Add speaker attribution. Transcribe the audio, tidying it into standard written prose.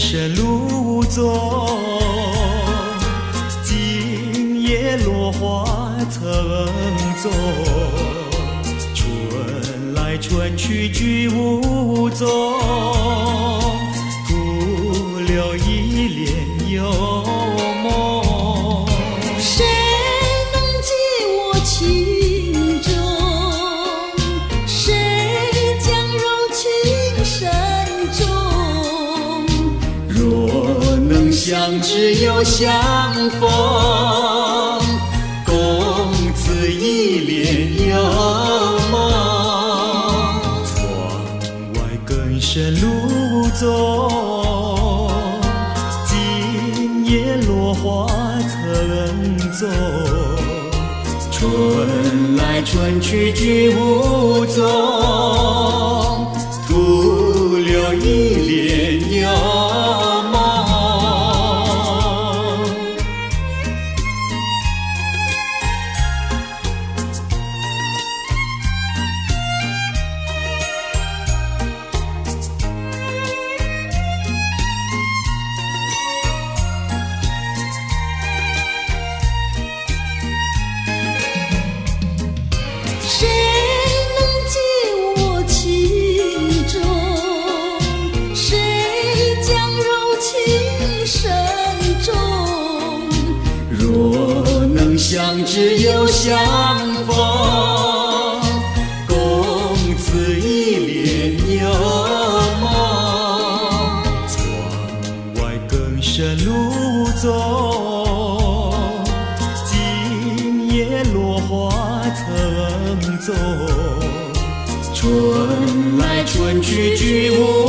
Speaker 1: 深路走，今夜落花层踪，春来春去居无踪，徒留一帘幽梦。
Speaker 2: 谁能解我情衷？谁将柔情深重？
Speaker 1: 若能相知又相逢，共此一帘幽梦。窗外更深路走，今夜落花层踪，春来春去居无踪，徒留一帘幽梦。
Speaker 2: 谁能解我情衷？谁将柔情深重？
Speaker 1: 若能相知又相逢，共此一帘幽梦。窗外更深路走，今夜落花层踪，春来春去居无